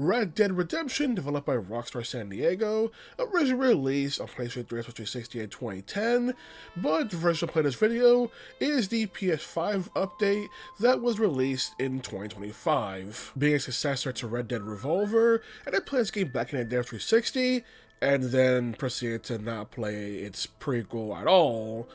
Red Dead Redemption, developed by Rockstar San Diego, originally released on PlayStation 3 and 360 in 2010, but the version playing this video is the PS5 update that was released in 2025. Being a successor to Red Dead Revolver, and it played this game back in the day of 360, and then proceeded to not play its prequel at all.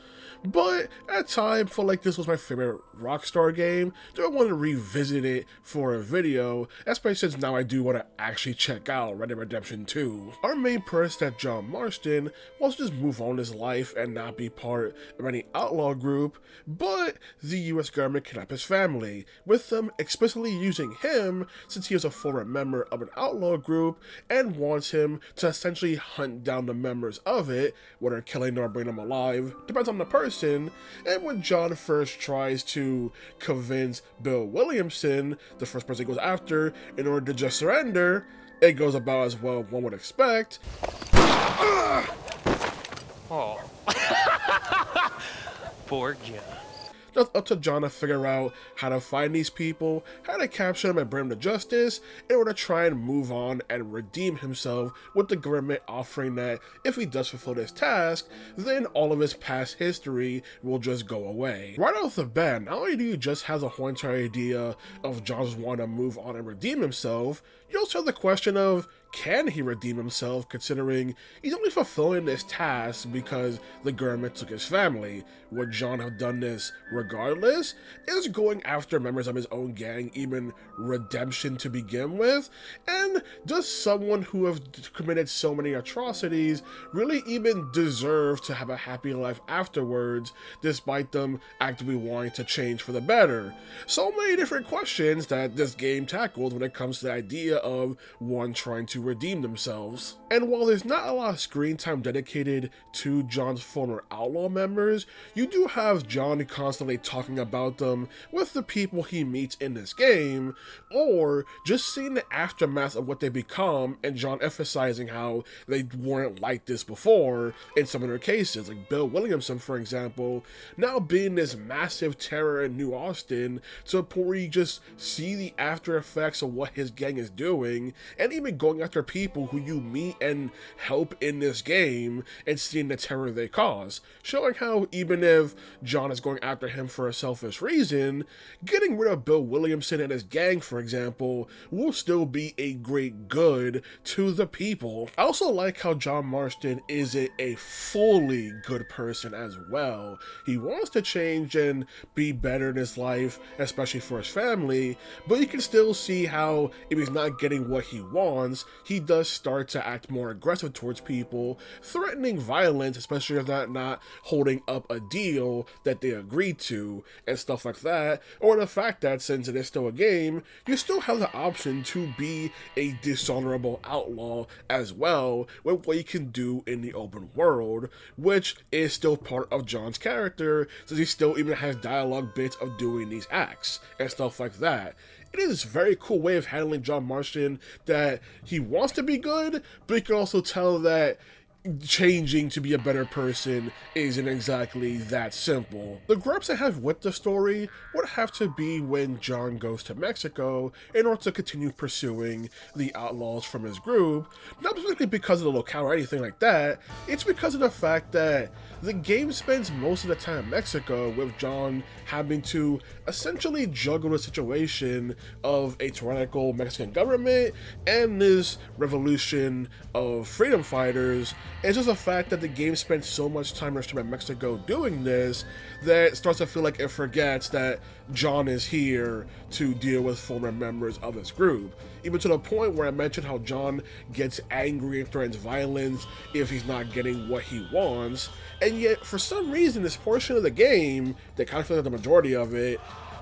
But at the time, I felt like this was my favorite Rockstar game, so I wanted to revisit it for a video, especially since now I do want to actually check out Red Dead Redemption 2. Our main person, John Marston, wants to just move on in his life and not be part of any outlaw group, but the US government kidnapped his family, with them explicitly using him since he is a former member of an outlaw group and wants him to essentially hunt down the members of it, whether killing or bringing them alive, depends on the person. And when John first tries to convince Bill Williamson, the first person he goes after, in order to just surrender, it goes about as well as one would expect. Oh. Poor John. It's up to John to figure out how to find these people, how to capture them and bring them to justice, in order to try and move on and redeem himself, with the government offering that if he does fulfill this task, then all of his past history will just go away. Right off the bat, not only do you just have the whole entire idea of John's wanting to move on and redeem himself, you also have the question of, can he redeem himself, considering he's only fulfilling this task because the government took his family? Would John have done this regardless? Is going after members of his own gang even redemption to begin with? And does someone who have committed so many atrocities really even deserve to have a happy life afterwards, despite them actively wanting to change for the better? So many different questions that this game tackles when it comes to the idea of one trying to redeem themselves. And while there's not a lot of screen time dedicated to John's former outlaw members, you do have John constantly talking about them with the people he meets in this game, or just seeing the aftermath of what they become, and John emphasizing how they weren't like this before in some of their cases, like Bill Williamson, for example, now being this massive terror in New Austin, to a point where you just see the after effects of what his gang is doing, and even going after people who you meet and help in this game, and seeing the terror they cause, showing how even if John is going after him for a selfish reason, getting rid of Bill Williamson and his gang, for example, will still be a great good to the people. I also like how John Marston isn't a fully good person as well. He wants to change and be better in his life, especially for his family, but you can still see how if he's not getting what he wants, he does start to act more aggressive towards people, threatening violence, especially if they're not holding up a deal that they agreed to, and stuff like that, or the fact that since it is still a game, you still have the option to be a dishonorable outlaw as well, with what you can do in the open world, which is still part of John's character, since he still even has dialogue bits of doing these acts, and stuff like that. It is a very cool way of handling John Marston, that he wants to be good, but you can also tell that changing to be a better person isn't exactly that simple. The gripes I have with the story would have to be when John goes to Mexico in order to continue pursuing the outlaws from his group, not specifically because of the locale or anything like that, it's because of the fact that the game spends most of the time in Mexico with John having to essentially juggle the situation of a tyrannical Mexican government and this revolution of freedom fighters. It's just the fact that the game spends so much time in Mexico doing this that it starts to feel like it forgets that John is here to deal with former members of his group. Even to the point where I mentioned how John gets angry and threatens violence if he's not getting what he wants, and yet for some reason this portion of the game, that kind of feels like the majority of it,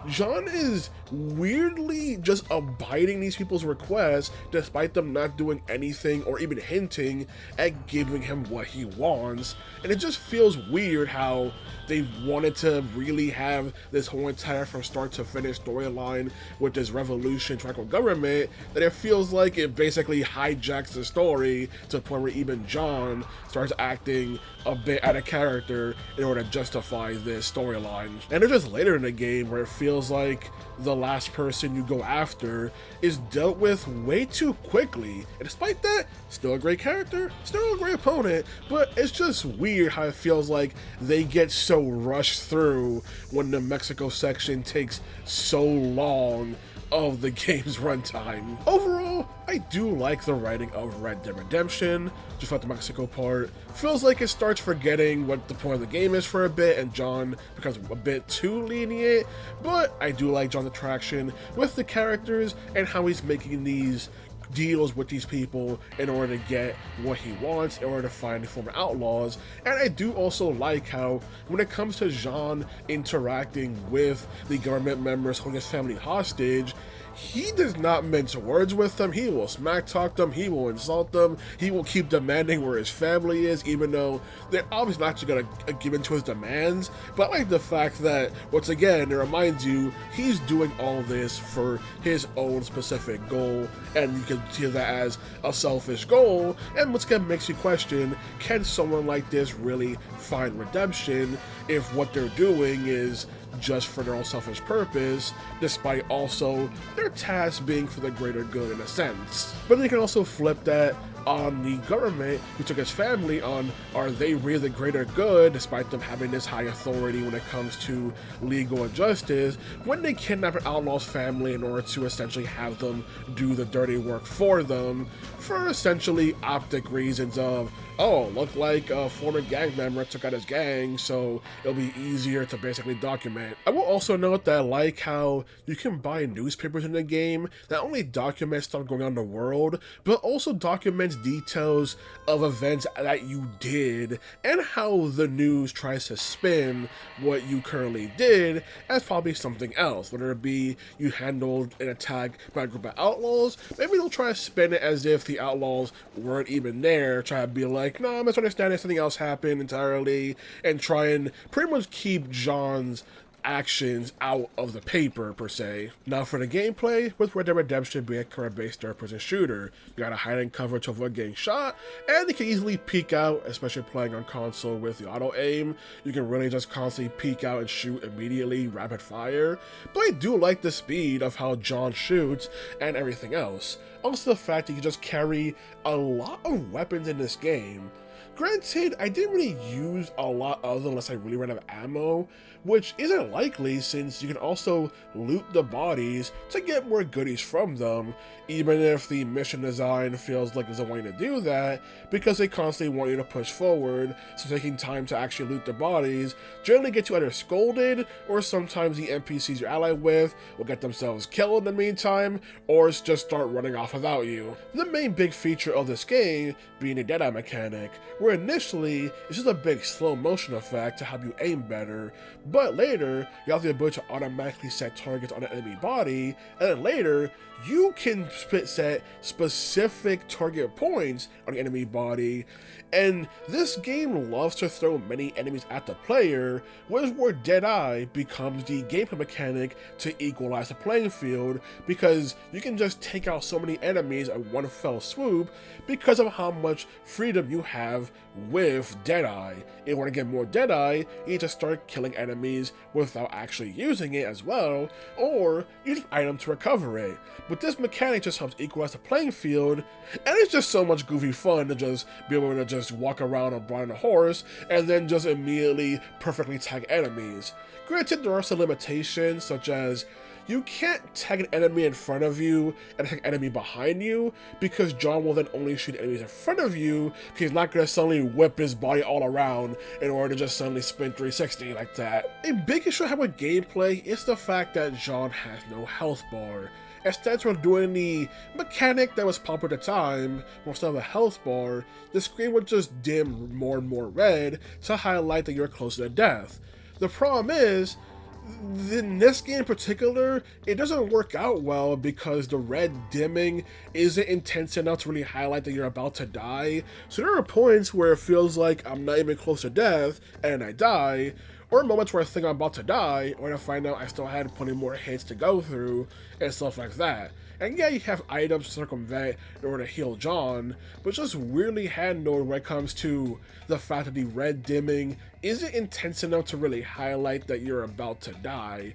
John is weirdly just abiding these people's requests despite them not doing anything or even hinting at giving him what he wants. And it just feels weird how they wanted to really have this whole entire from start to finish storyline with this revolution tyrannical government, that it feels like it basically hijacks the story to the point where even John starts acting a bit out of character in order to justify this storyline. And it's just later in the game where it feels feels like the last person you go after is dealt with way too quickly. And despite that, still a great character, still a great opponent, but it's just weird how it feels like they get so rushed through when the Mexico section takes so long of the game's runtime. Overall, I do like the writing of Red Dead Redemption, just like the Mexico part. Feels like it starts forgetting what the point of the game is for a bit, and John becomes a bit too lenient, but I do like John's attraction with the characters and how he's making these deals with these people in order to get what he wants, in order to find former outlaws. And I do also like how when it comes to Jean interacting with the government members holding his family hostage, he does not mince words with them. He will smack talk them, he will insult them, he will keep demanding where his family is, even though they're obviously not actually gonna give in to his demands. But I like the fact that, once again, it reminds you he's doing all this for his own specific goal, and you can see that as a selfish goal. And once again makes you question, can someone like this really find redemption if what they're doing is just for their own selfish purpose, despite also their task being for the greater good in a sense. But then you can also flip that on the government who took his family on, are they really the greater good despite them having this high authority when it comes to legal and justice, when they kidnap an outlaw's family in order to essentially have them do the dirty work for them for essentially optic reasons of, oh, look like a former gang member took out his gang, so it'll be easier to basically document. I will also note that I like how you can buy newspapers in the game that not only document stuff going on in the world, but also documents details of events that you did and how the news tries to spin what you currently did as probably something else, whether it be you handled an attack by a group of outlaws. Maybe they'll try to spin it as if the outlaws weren't even there, try to be like, no, I'm misunderstanding, something else happened entirely, and try and pretty much keep John's actions out of the paper, per se. Now for the gameplay, with Red Dead Redemption being a current-based third-person shooter, you gotta hide and cover to avoid getting shot, and you can easily peek out, especially playing on console with the auto-aim. You can really just constantly peek out and shoot immediately, rapid fire, but I do like the speed of how John shoots and everything else. Also the fact that you just carry a lot of weapons in this game. Granted, I didn't really use a lot of them unless I really ran out of ammo, which isn't likely since you can also loot the bodies to get more goodies from them, even if the mission design feels like it doesn't want you to do that, because they constantly want you to push forward, so taking time to actually loot the bodies generally gets you either scolded, or sometimes the NPCs you're allied with will get themselves killed in the meantime, or just start running off without you. The main big feature of this game being a Deadeye mechanic, where initially it's just a big slow motion effect to help you aim better, but later you have the ability to automatically set targets on an enemy body, and then later you can set specific target points on the enemy body. And this game loves to throw many enemies at the player, which is where Deadeye becomes the gameplay mechanic to equalize the playing field, because you can just take out so many enemies at one fell swoop because of how much freedom you have with Deadeye. If you want to get more Deadeye, you need to start killing enemies without actually using it as well, or use an item to recover it. But this mechanic just helps equalize the playing field, and it's just so much goofy fun to just be able to just walk around on a horse and then just immediately perfectly tag enemies. Granted, there are some limitations, such as you can't tag an enemy in front of you and tag an enemy behind you, because John will then only shoot enemies in front of you, because he's not going to suddenly whip his body all around in order to just suddenly spin 360 like that. A big issue I have with gameplay is the fact that John has no health bar. Instead of doing the mechanic that was popular at the time, instead of a health bar, the screen would just dim more and more red to highlight that you're closer to death. The problem is, in this game in particular, it doesn't work out well because the red dimming isn't intense enough to really highlight that you're about to die. So there are points where it feels like I'm not even close to death and I die, or moments where I think I'm about to die, or I find out I still had plenty more hits to go through, and stuff like that. And yeah, you have items to circumvent in order to heal John, but it's just weirdly handled when it comes to the fact that the red dimming isn't intense enough to really highlight that you're about to die.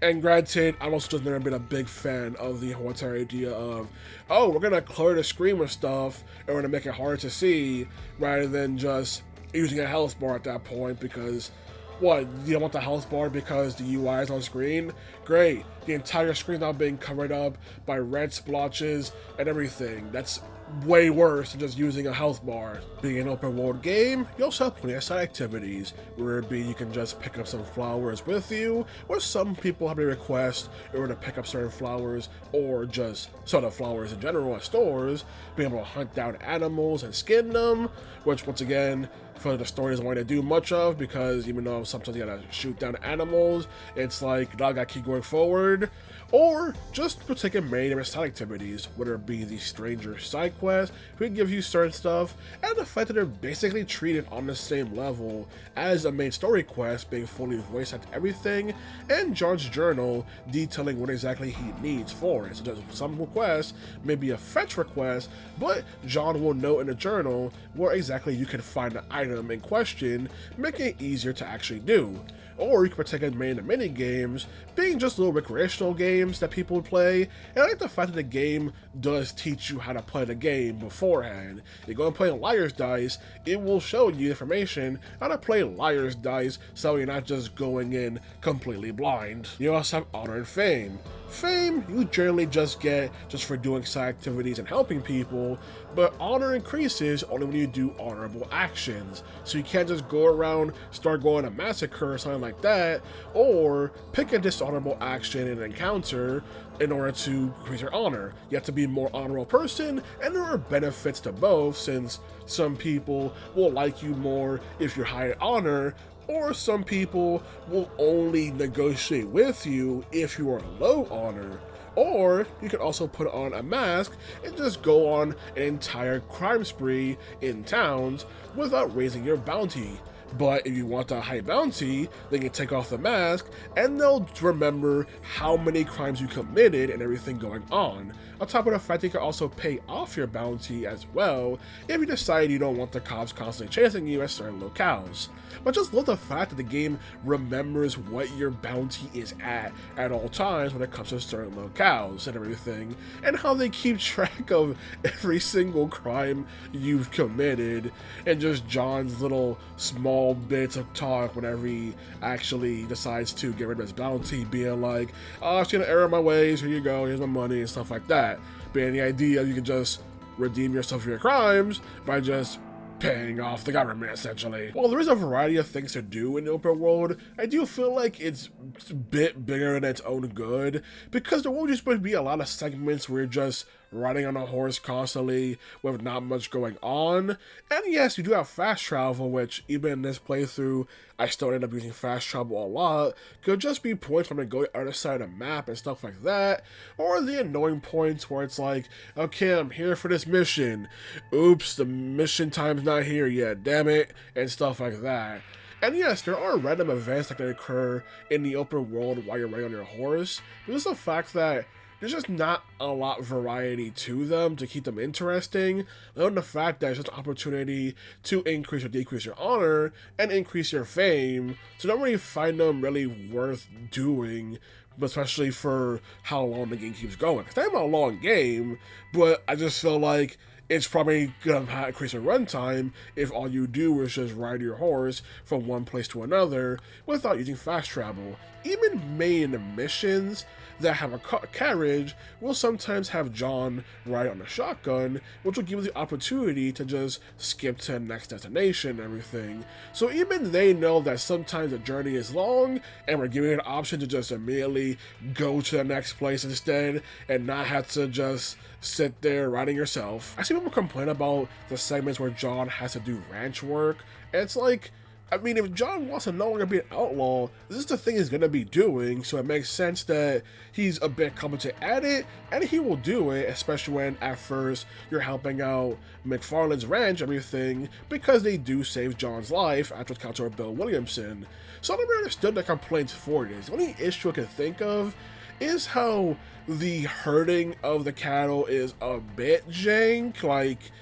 And granted, I'm also just never been a big fan of the whole entire idea of, oh, we're gonna clear the screen with stuff and we're gonna make it hard to see rather than just using a health bar at that point because, what, you don't want the health bar because the UI is on screen? Great. The entire screen now being covered up by red splotches and everything. That's way worse than just using a health bar. Being an open world game, you also have plenty of side activities, where it be you can just pick up some flowers with you, or some people have a request in order to pick up certain flowers, or just sort of flowers in general at stores, being able to hunt down animals and skin them, which once again, for the story doesn't want to do much of, because even though sometimes you gotta shoot down animals, it's like, now I gotta keep going forward. Or just particular main and side activities, whether it be the stranger side quests, who can give you certain stuff, and the fact that they're basically treated on the same level as a main story quest, being fully voiced at everything, and John's journal detailing what exactly he needs for it. So there's some requests, maybe a fetch request, but John will note in the journal where exactly you can find the item in question, making it easier to actually do. Or you can partake in main and mini games, being just little recreational games that people would play, and I like the fact that the game does teach you how to play the game beforehand. You go and play Liar's Dice, it will show you information how to play Liar's Dice so you're not just going in completely blind. You also have Honor and Fame. Fame, you generally just get just for doing side activities and helping people, but honor increases only when you do honorable actions. So you can't just go around, start going to massacre or something like that, or pick a dishonorable action in an encounter in order to increase your honor. You have to be a more honorable person, and there are benefits to both, since some people will like you more if you're high in honor, or some people will only negotiate with you if you are low honor. Or you can also put on a mask and just go on an entire crime spree in towns without raising your bounty. But if you want a high bounty, then you take off the mask and they'll remember how many crimes you committed and everything going on. On top of the fact, you can also pay off your bounty as well if you decide you don't want the cops constantly chasing you at certain locales. But just love the fact that the game remembers what your bounty is at all times when it comes to certain locales and everything, and how they keep track of every single crime you've committed, and just John's little small bits of talk whenever he actually decides to get rid of his bounty, being like, oh, I've seen an error in my ways, here you go, here's my money, and stuff like that. Being the idea you can just redeem yourself for your crimes by just paying off the government, essentially. While there is a variety of things to do in the open world, I do feel like it's a bit bigger than its own good, because there won't just be a lot of segments where you're just riding on a horse constantly with not much going on. And yes, you do have fast travel, which even in this playthrough, I still end up using fast travel a lot. Could just be points where I'm going to go to the other side of the map and stuff like that, or the annoying points where it's like, okay, I'm here for this mission. Oops, the mission time's not here yet, damn it, and stuff like that. And yes, there are random events that can occur in the open world while you're riding on your horse, but it's the fact that there's just not a lot of variety to them to keep them interesting, other than the fact that it's just an opportunity to increase or decrease your honor and increase your fame, so I don't really find them really worth doing, especially for how long the game keeps going. It's not even a long game, but I just feel like it's probably gonna increase your runtime if all you do is just ride your horse from one place to another without using fast travel. Even main missions that have a carriage will sometimes have John ride on a shotgun, which will give you the opportunity to just skip to the next destination and everything. So even they know that sometimes the journey is long, and we're giving you an option to just immediately go to the next place instead and not have to just sit there riding yourself. I see people complain about the segments where John has to do ranch work, and it's like, I mean, if John wants to no longer be an outlaw, this is the thing he's going to be doing, so it makes sense that he's a bit competent at it, and he will do it, especially when at first you're helping out McFarlane's ranch and everything, because they do save John's life after Counselor Bill Williamson. So I never understood the complaints for this. The only issue I can think of is how the herding of the cattle is a bit jank. Like,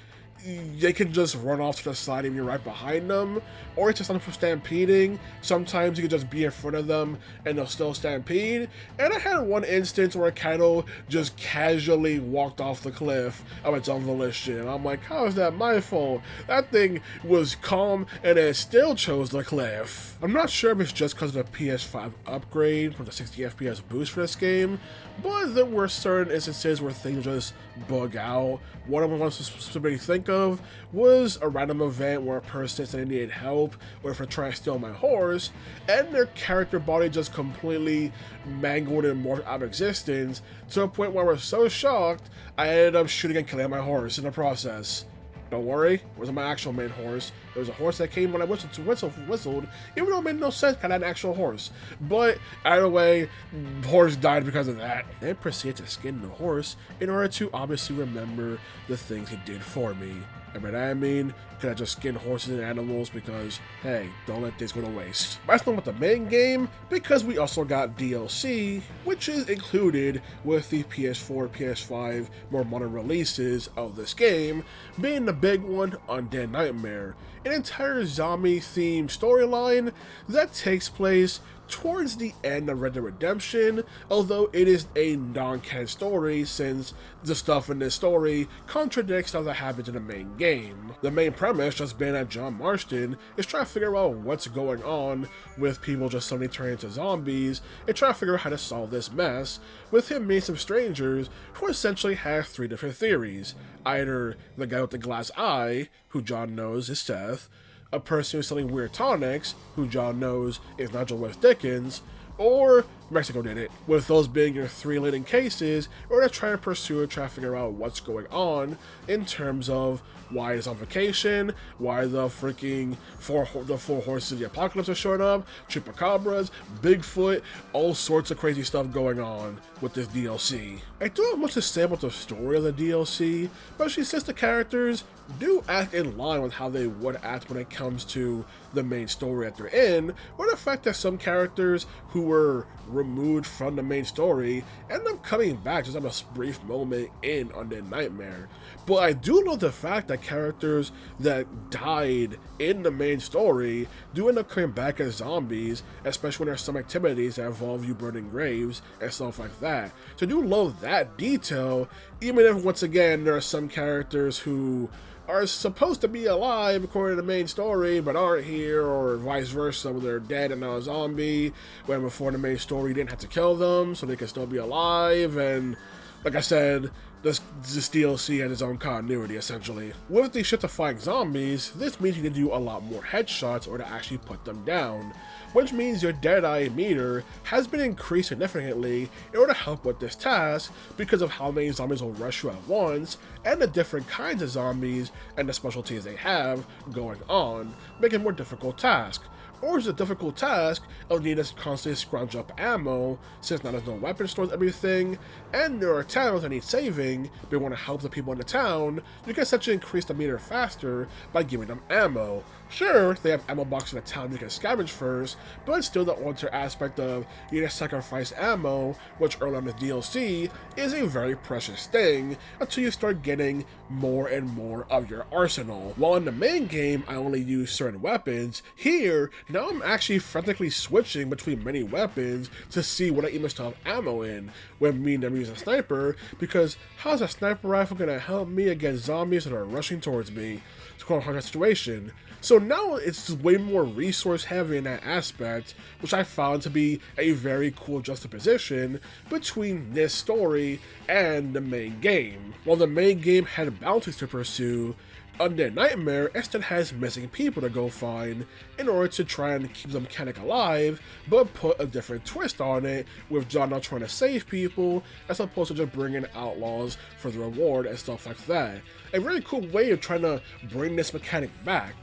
they can just run off to the side and you're right behind them, or it's just something for stampeding. Sometimes you can just be in front of them and they'll still stampede. And I had one instance where a cattle just casually walked off the cliff of its own volition. I'm like, how is that my fault? That thing was calm and it still chose the cliff. I'm not sure if it's just because of the PS5 upgrade from the 60 FPS boost for this game, but there were certain instances where things just bug out. One of them I want to specifically think of was a random event where a person said they needed help or for trying to steal my horse, and their character body just completely mangled and morphed out of existence to a point where I was so shocked I ended up shooting and killing my horse in the process. Don't worry, it wasn't my actual main horse. There was a horse that came when I whistled, even though it made no sense because I had an actual horse. But either way, the horse died because of that. Then proceeded to skin the horse in order to obviously remember the things he did for me. And by that I mean, can I just skin horses and animals because, hey, don't let this go to waste. That's not with the main game, because we also got DLC, which is included with the PS4, PS5 more modern releases of this game, being the big one, Undead Nightmare, an entire zombie-themed storyline that takes place towards the end of Red Dead Redemption, although it is a non-canon story since the stuff in this story contradicts stuff that happens in the main game. The main premise just being that John Marston is trying to figure out what's going on with people just suddenly turning into zombies and trying to figure out how to solve this mess, with him meeting some strangers who essentially have three different theories. Either the guy with the glass eye, who John knows is Seth, a person who's selling weird tonics, who John knows is Nigel West Dickens, or Mexico did it, with those being your three leading cases, or to try to pursue and try to figure out what's going on in terms of why he's on vacation, why the freaking four horses of the apocalypse are showing up, chupacabras, Bigfoot, all sorts of crazy stuff going on with this DLC. I don't have much to say about the story of the DLC, but since the characters do act in line with how they would act when it comes to the main story that they're in, or the fact that some characters who were removed from the main story end up coming back just have a brief moment in Undead Nightmare. But I do know the fact that characters that died in the main story do end up coming back as zombies, especially when there's some activities that involve you burning graves and stuff like that. So I do love that detail, even if once again there are some characters who are supposed to be alive according to the main story, but aren't here, or vice versa, where they're dead and now a zombie, when before the main story you didn't have to kill them, so they can still be alive. And like I said, this DLC has its own continuity, essentially. With the shit-defying zombies, this means you can do a lot more headshots or to actually put them down, which means your Deadeye meter has been increased significantly in order to help with this task because of how many zombies will rush you at once, and the different kinds of zombies and the specialties they have going on, making it a more difficult task. Or it's a difficult task of needing to constantly scrounge up ammo, since now there's no weapon stores and everything, and there are towns that need saving, but you want to help the people in the town, you can essentially increase the meter faster by giving them ammo. Sure, they have ammo boxes in the town you can scavenge first, but it's still the alter aspect of you need to sacrifice ammo, which early on in the DLC is a very precious thing, until you start getting more and more of your arsenal. While in the main game I only use certain weapons, here, now I'm actually frantically switching between many weapons to see what I even still have ammo in, when me and them using a sniper, because how's a sniper rifle gonna help me against zombies that are rushing towards me? It's quite a hard situation. So now it's way more resource heavy in that aspect, which I found to be a very cool juxtaposition between this story and the main game. While the main game had bounties to pursue, Undead Nightmare instead has missing people to go find in order to try and keep the mechanic alive, but put a different twist on it, with John now trying to save people as opposed to just bringing outlaws for the reward and stuff like that. A really cool way of trying to bring this mechanic back.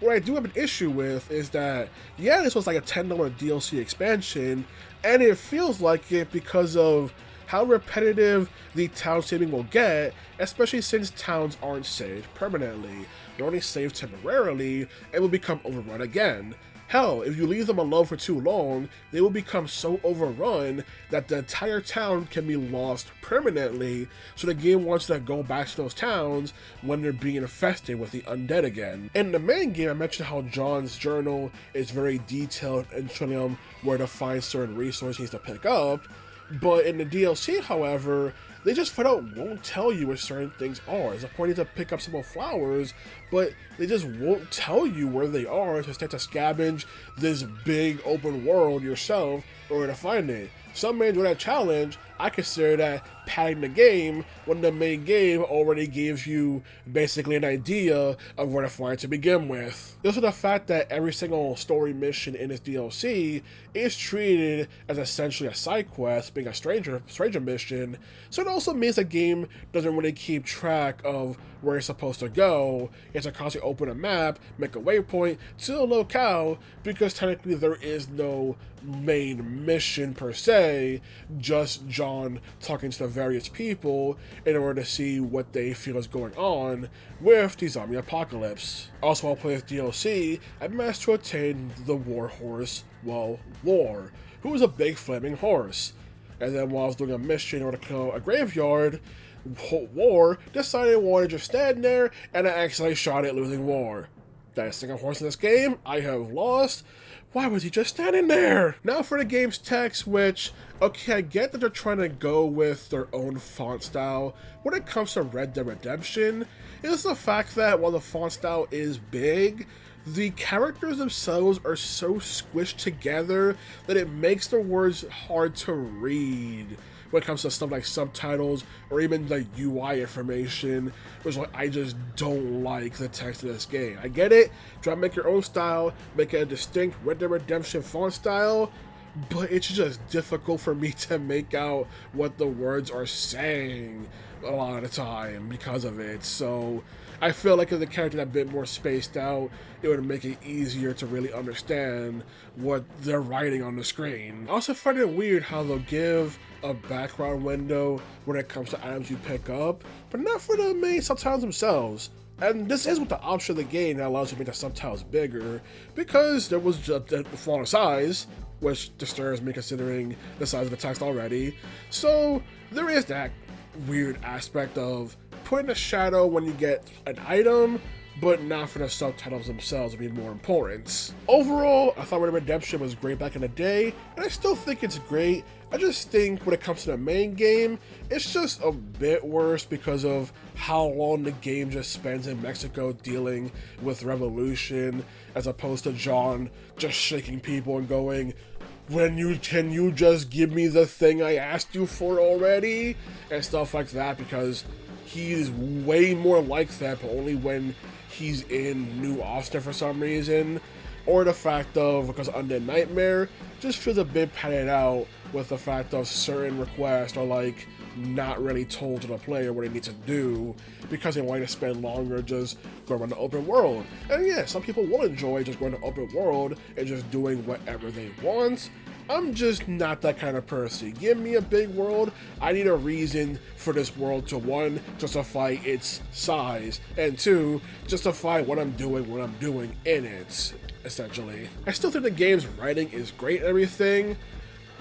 What I do have an issue with is that, yeah, this was like a $10 DLC expansion, and it feels like it because of how repetitive the town saving will get, especially since towns aren't saved permanently. They're only saved temporarily and will become overrun again. Hell, if you leave them alone for too long, they will become so overrun that the entire town can be lost permanently, so the game wants to go back to those towns when they're being infested with the undead again. In the main game, I mentioned how John's journal is very detailed and showing him where to find certain resources he needs to pick up, but in the DLC, however, they just flat out won't tell you where certain things are. There's a point to pick up some more flowers, but they just won't tell you where they are, so instead to scavenge this big open world yourself in order to find it. Some may enjoy that challenge. I consider that padding the game when the main game already gives you basically an idea of where to find to begin with. Also the fact that every single story mission in this DLC is treated as essentially a side quest, being a stranger mission, so it also means the game doesn't really keep track of where it's supposed to go. It's to constantly open a map, make a waypoint to a locale, because technically there is no main mission per se, just John talking to the various people in order to see what they feel is going on with the zombie apocalypse. Also, while playing this DLC, I managed to attain the war horse, War, who was a big flaming horse. And then while I was doing a mission in order to kill a graveyard, War decided he wanted to just stand there, and I accidentally shot it, losing War. That is the second horse in this game I have lost. Why was he just standing there? Now for the game's text, which, okay, I get that they're trying to go with their own font style when it comes to Red Dead Redemption. It's the fact that while the font style is big, the characters themselves are so squished together that it makes the words hard to read when it comes to stuff like subtitles or even like UI information, which like, I just don't like the text of this game. I get it, try to make your own style, make it a distinct Red Dead Redemption font style, but it's just difficult for me to make out what the words are saying a lot of the time because of it. So I feel like if the character had a bit more spaced out, it would make it easier to really understand what they're writing on the screen. I also find it weird how they'll give a background window when it comes to items you pick up, but not for the main subtitles themselves. And this is with the option of the game that allows you to make the subtitles bigger, because there was just a fall in size, which disturbs me considering the size of the text already. So there is that weird aspect of putting a shadow when you get an item, but not for the subtitles themselves being more important. Overall, I thought Red Dead Redemption was great back in the day, and I still think it's great. I just think when it comes to the main game, it's just a bit worse because of how long the game just spends in Mexico dealing with revolution, as opposed to John just shaking people and going, can you just give me the thing I asked you for already? And stuff like that, because he is way more like that, but only when he's in New Austin for some reason. Or the fact of, because Undead Nightmare just feels a bit padded out with the fact of certain requests are like not really told to the player what they need to do because they want to spend longer just going around the open world. And yeah, some people will enjoy just going to the open world and just doing whatever they want. I'm just not that kind of person. Give me a big world. I need a reason for this world to, one, justify its size, and two, justify what I'm doing in it, essentially. I still think the game's writing is great and everything,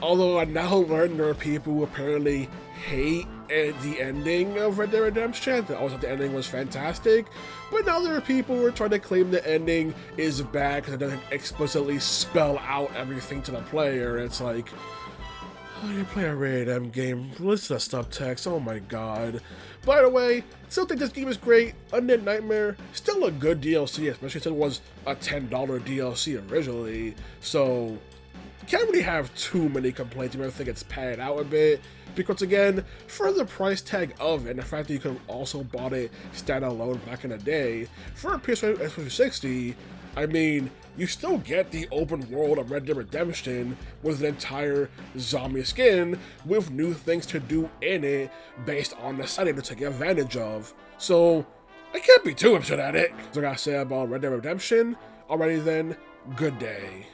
although I now learned there are people who apparently hate the ending of Red Dead Redemption. They always thought the ending was fantastic, but now there are people who are trying to claim the ending is bad because it doesn't explicitly spell out everything to the player. It's like, oh, you play a rated M game, listen to subtext, oh my god. By the way, still think this game is great. Undead Nightmare, still a good DLC, especially since it was a $10 DLC originally, so can't really have too many complaints. I think it's padded out a bit, because again, for the price tag of it, and the fact that you could have also bought it standalone back in the day, for a PS5 360, I mean, you still get the open world of Red Dead Redemption with an entire zombie skin with new things to do in it based on the setting to take advantage of. So I can't be too upset at it. So I gotta say about Red Dead Redemption, alrighty then, good day.